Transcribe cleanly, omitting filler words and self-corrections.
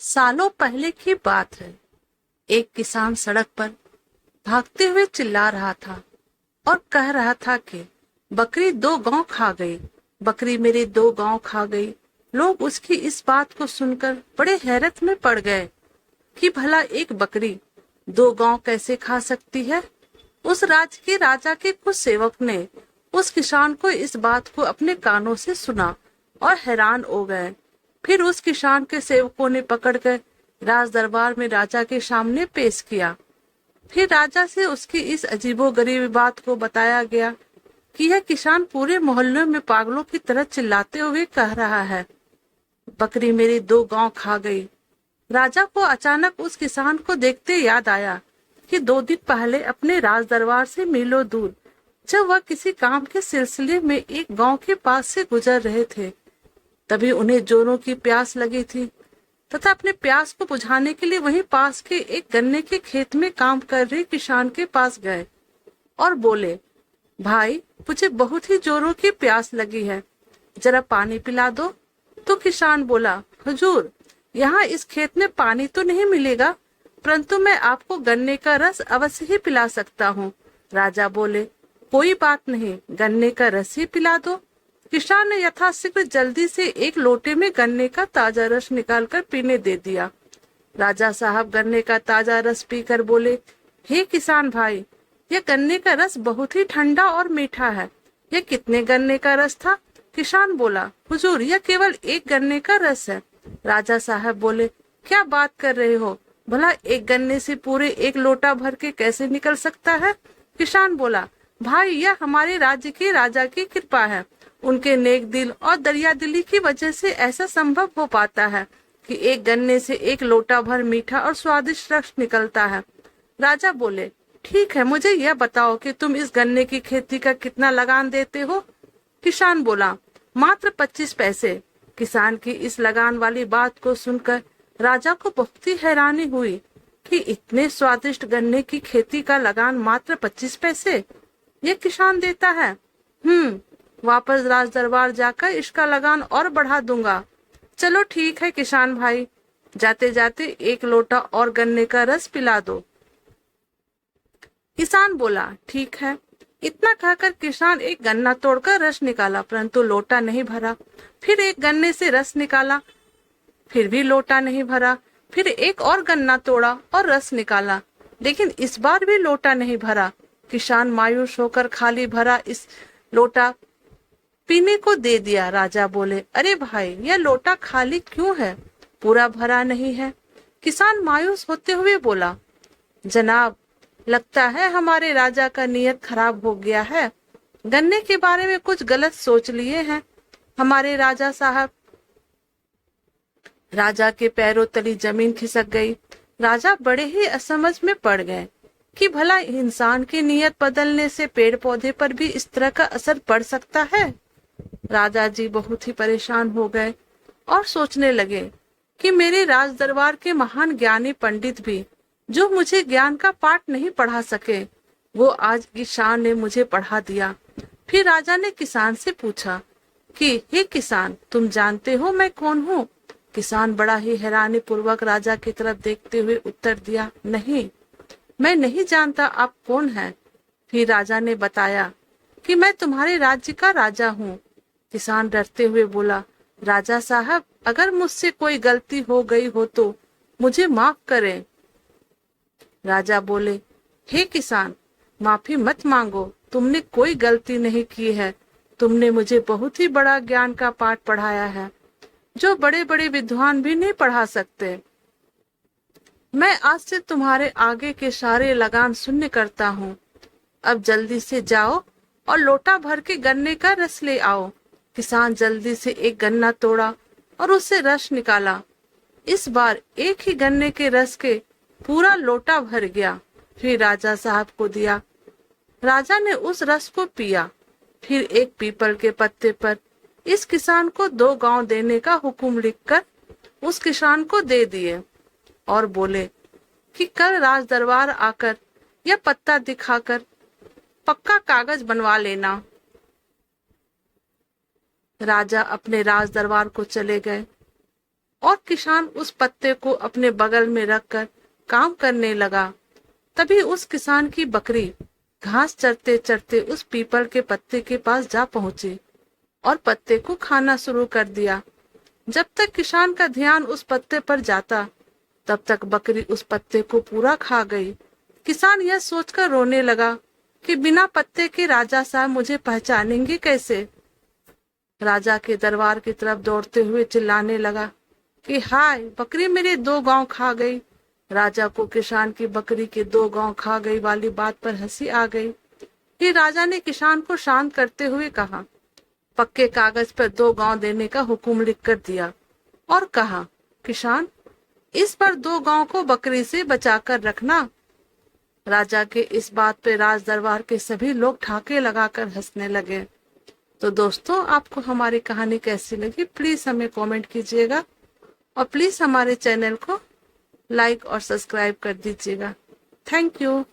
सालों पहले की बात है। एक किसान सड़क पर भागते हुए चिल्ला रहा था और कह रहा था कि बकरी 2 गांव खा गई, बकरी मेरे 2 गांव खा गई। लोग उसकी इस बात को सुनकर बड़े हैरत में पड़ गए कि भला एक बकरी 2 गांव कैसे खा सकती है। उस राज्य के राजा के कुछ सेवक ने उस किसान को इस बात को अपने कानों से सुना और हैरान हो गए। फिर उस किसान के सेवकों ने पकड़कर राज दरबार में राजा के सामने पेश किया। फिर राजा से उसकी इस अजीबोगरीब बात को बताया गया कि यह किसान पूरे मोहल्ले में पागलों की तरह चिल्लाते हुए कह रहा है, बकरी मेरी 2 गांव खा गई। राजा को अचानक उस किसान को देखते याद आया कि 2 दिन पहले अपने राज दरबार से मीलों दूर जब वह किसी काम के सिलसिले में एक गांव के पास से गुजर रहे थे, तभी उन्हें जोरों की प्यास लगी थी तथा अपने प्यास को बुझाने के लिए वहीं पास के एक गन्ने के खेत में काम कर रहे किसान के पास गए और बोले, भाई मुझे बहुत ही जोरों की प्यास लगी है, जरा पानी पिला दो। तो किसान बोला, हुजूर, यहाँ इस खेत में पानी तो नहीं मिलेगा, परंतु मैं आपको गन्ने का रस अवश्य ही पिला सकता हूँ। राजा बोले, कोई बात नहीं, गन्ने का रस ही पिला दो। किसान ने यथाशीघ्र जल्दी से एक लोटे में गन्ने का ताजा रस निकालकर पीने दे दिया। राजा साहब गन्ने का ताजा रस पीकर बोले, हे किसान भाई, यह गन्ने का रस बहुत ही ठंडा और मीठा है। यह कितने गन्ने का रस था? किसान बोला, हुजूर, यह केवल एक गन्ने का रस है। राजा साहब बोले, क्या बात कर रहे हो? भला एक गन्ने से पूरे एक लोटा भर के कैसे निकल सकता है? किसान बोला, भाई, यह हमारे राज्य के राजा की कृपा है। उनके नेक दिल और दरिया दिली की वजह से ऐसा संभव हो पाता है कि एक गन्ने से एक लोटा भर मीठा और स्वादिष्ट रस निकलता है। राजा बोले, ठीक है, मुझे यह बताओ कि तुम इस गन्ने की खेती का कितना लगान देते हो? किसान बोला, मात्र 25 पैसे। किसान की इस लगान वाली बात को सुनकर राजा को बहुत ही हैरानी हुई कि इतने स्वादिष्ट गन्ने की खेती का लगान मात्र 25 पैसे ये किसान देता है। वापस राज दरबार जाकर इसका लगान और बढ़ा दूंगा। चलो ठीक है किसान भाई, जाते जाते एक लोटा और गन्ने का रस पिला दो। किसान बोला, ठीक है। इतना कहकर किसान एक गन्ना तोड़कर रस निकाला, परंतु लोटा नहीं भरा। फिर एक गन्ने से रस निकाला, फिर भी लोटा नहीं भरा। फिर एक और गन्ना तोड़ा और रस निकाला, लेकिन इस बार भी लोटा नहीं भरा। किसान मायूस होकर खाली भरा इस लोटा पीने को दे दिया। राजा बोले, अरे भाई, यह लोटा खाली क्यों है? पूरा भरा नहीं है। किसान मायूस होते हुए बोला, जनाब, लगता है हमारे राजा का नियत खराब हो गया है। गन्ने के बारे में कुछ गलत सोच लिए हैं हमारे राजा साहब। राजा के पैरों तली जमीन खिसक गई। राजा बड़े ही असमझ में पड़ गए कि भला इंसान की नियत बदलने से पेड़ पौधे पर भी इस तरह का असर पड़ सकता है। राजा जी बहुत ही परेशान हो गए और सोचने लगे कि मेरे राज दरबार के महान ज्ञानी पंडित भी जो मुझे ज्ञान का पाठ नहीं पढ़ा सके, वो आज किसान ने मुझे पढ़ा दिया। फिर राजा ने किसान से पूछा कि हे किसान, तुम जानते हो मैं कौन हूँ? किसान बड़ा ही हैरानी पूर्वक राजा की तरफ देखते हुए उत्तर दिया, नहीं, मैं नहीं जानता आप कौन हैं। फिर राजा ने बताया कि मैं तुम्हारे राज्य का राजा हूँ। किसान डरते हुए बोला, राजा साहब, अगर मुझसे कोई गलती हो गई हो तो मुझे माफ करें। राजा बोले, हे किसान, माफी मत मांगो, तुमने कोई गलती नहीं की है। तुमने मुझे बहुत ही बड़ा ज्ञान का पाठ पढ़ाया है जो बड़े बड़े विद्वान भी नहीं पढ़ा सकते। मैं आज से तुम्हारे आगे के सारे लगान शून्य करता हूँ। अब जल्दी से जाओ और लोटा भर के गन्ने का रस ले आओ। किसान जल्दी से एक गन्ना तोड़ा और उससे रस निकाला। इस बार एक ही गन्ने के रस के पूरा लोटा भर गया। फिर राजा साहब को दिया। राजा ने उस रस को पिया। फिर एक पीपल के पत्ते पर इस किसान को 2 गांव देने का हुक्म लिखकर उस किसान को दे दिए और बोले कि कल राज दरबार आकर यह पत्ता दिखाकर पक्का कागज बनवा लेना। राजा अपने राज दरबार को चले गए। और किसान उस पत्ते को अपने बगल में रखकर काम करने लगा। तभी उस किसान की बकरी घास चरते चरते उस पीपल के पत्ते के पास जा पहुंची और पत्ते को खाना शुरू कर दिया। जब तक किसान का ध्यान उस पत्ते पर जाता, तब तक बकरी उस पत्ते को पूरा खा गई। किसान यह सोचकर रोने लगा कि बिना पत्ते के राजा साहब मुझे पहचानेंगे कैसे। राजा के दरबार की तरफ दौड़ते हुए चिल्लाने लगा कि हाय, बकरी मेरे 2 गांव खा गई। राजा को किसान की बकरी के 2 गांव खा गई वाली बात पर हंसी आ गई। फिर राजा ने किसान को शांत करते हुए कहा, पक्के कागज पर 2 गांव देने का हुक्म लिख कर दिया और कहा, किसान, इस पर 2 गांव को बकरी से बचाकर रखना। राजा के इस बात पे राज दरबार के सभी लोग ठाके लगाकर हंसने लगे। तो दोस्तों, आपको हमारी कहानी कैसी लगी प्लीज हमें कमेंट कीजिएगा और प्लीज हमारे चैनल को लाइक और सब्सक्राइब कर दीजिएगा। Thank you.